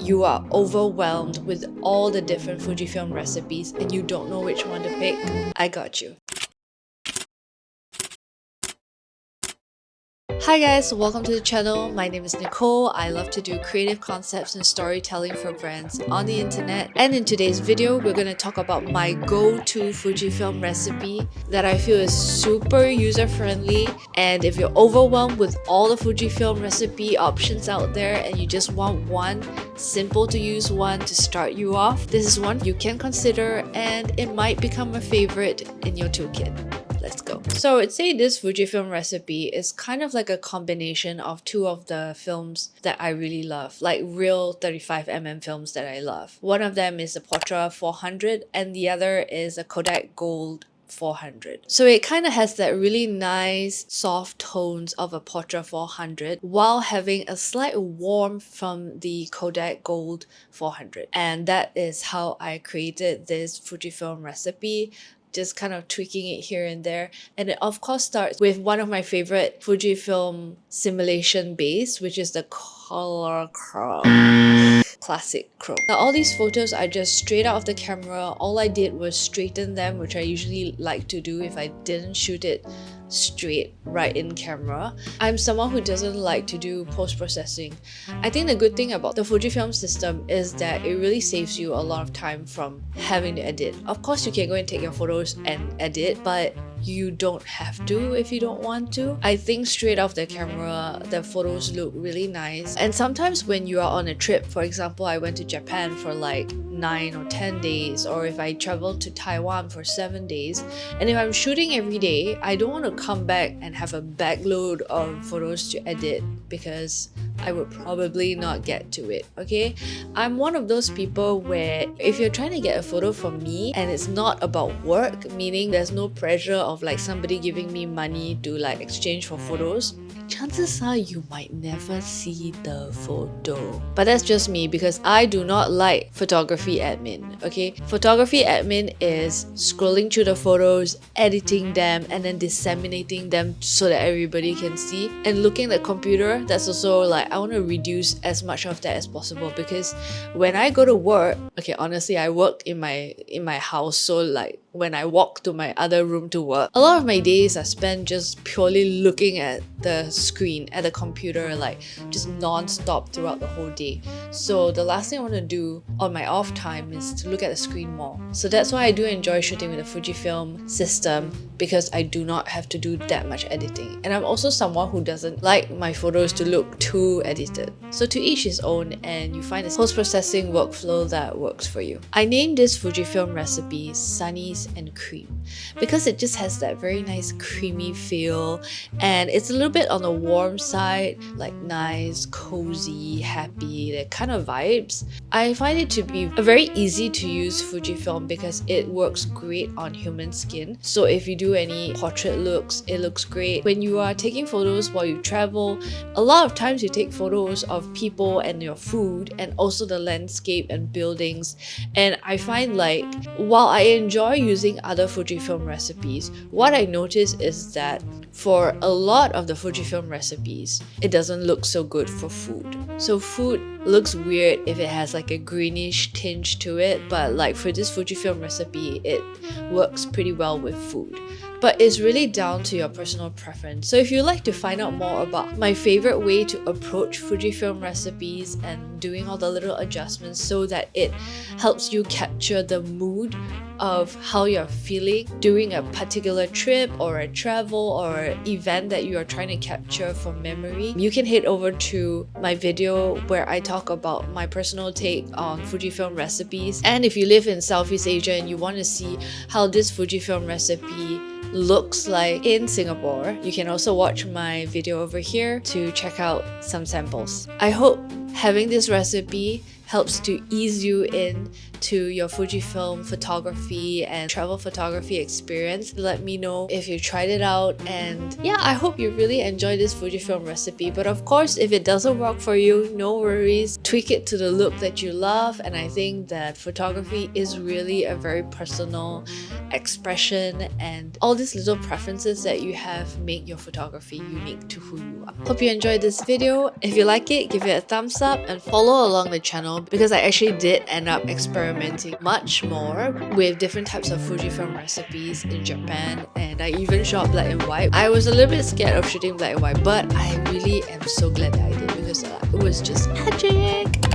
you are overwhelmed with all the different Fujifilm recipes and you don't know which one to pick, I got you. Hi guys, welcome to the channel. My name is Nicole. I love to do creative concepts and storytelling for brands on the internet. And in today's video, we're going to talk about my go-to Fujifilm recipe that I feel is super user-friendly. And if you're overwhelmed with all the Fujifilm recipe options out there and you just want one simple to use one to start you off, this is one you can consider and it might become a favorite in your toolkit. Let's go. So I'd say this Fujifilm recipe is kind of like a combination of two of the films that I really love, like real 35mm films that I love. One of them is the Portra 400 and the other is a Kodak Gold 400. So it kind of has that really nice soft tones of a Portra 400 while having a slight warmth from the Kodak Gold 400. And that is how I created this Fujifilm recipe, just kind of tweaking it here and there. And it of course starts with one of my favorite Fujifilm simulation base, which is the Color Chrome. Classic chrome. Now all these photos are just straight out of the camera. All I did was straighten them, which I usually like to do if I didn't shoot it straight right in camera. I'm someone who doesn't like to do post-processing. I think the good thing about the Fujifilm system is that it really saves you a lot of time from having to edit. Of course you can go and take your photos and edit, but you don't have to if you don't want to. I think straight off the camera, the photos look really nice. And sometimes when you are on a trip, for example, I went to Japan for like 9 or 10 days, or if I traveled to Taiwan for 7 days, and if I'm shooting every day, I don't want to come back and have a backload of photos to edit because I would probably not get to it, okay? I'm one of those people where if you're trying to get a photo from me and it's not about work, meaning there's no pressure of like somebody giving me money to like exchange for photos, chances are you might never see the photo. But that's just me because I do not like photography admin, okay? Photography admin is scrolling through the photos, editing them, and then disseminating them so that everybody can see. And looking at the computer, that's also like, I want to reduce as much of that as possible because when I go to work, okay, honestly, I work in my house, so like when I walk to my other room to work, a lot of my days are spent just purely looking at the screen, at the computer, like just non-stop throughout the whole day. So the last thing I want to do on my off time is to look at the screen more. So that's why I do enjoy shooting with the Fujifilm system, because I do not have to do that much editing. And I'm also someone who doesn't like my photos to look too edited. So to each his own, and you find a post-processing workflow that works for you. I named this Fujifilm recipe Sunnies and Cream because it just has that very nice creamy feel, and it's a little bit on the warm side, like nice, cozy, happy, that kind of vibes. I find it to be a very easy to use Fujifilm because it works great on human skin. So if you do any portrait looks, it looks great. When you are taking photos while you travel, a lot of times you take photos of people and your food and also the landscape and buildings. And I find like, while I enjoy using other Fujifilm recipes, what I notice is that for a lot of the Fujifilm recipes, it doesn't look so good for food. So food looks weird if it has like a greenish tinge to it, but like for this Fujifilm recipe, it works pretty well with food. But it's really down to your personal preference. So if you'd like to find out more about my favorite way to approach Fujifilm recipes and doing all the little adjustments so that it helps you capture the mood of how you're feeling during a particular trip or a travel or event that you are trying to capture from memory, you can head over to my video where I talk about my personal take on Fujifilm recipes. And if you live in Southeast Asia and you want to see how this Fujifilm recipe looks like in Singapore, you can also watch my video over here to check out some samples. I hope having this recipe helps to ease you in to your Fujifilm photography and travel photography experience. Let me know if you tried it out, and yeah, I hope you really enjoyed this Fujifilm recipe. But of course, if it doesn't work for you, no worries. Tweak it to the look that you love, and I think that photography is really a very personal expression, and all these little preferences that you have make your photography unique to who you are. Hope you enjoyed this video. If you like it, give it a thumbs up and follow along the channel, because I actually did end up experimenting much more with different types of Fujifilm recipes in Japan, and I even shot black and white. I was a little bit scared of shooting black and white, but I really am so glad that I did, because it was just magic.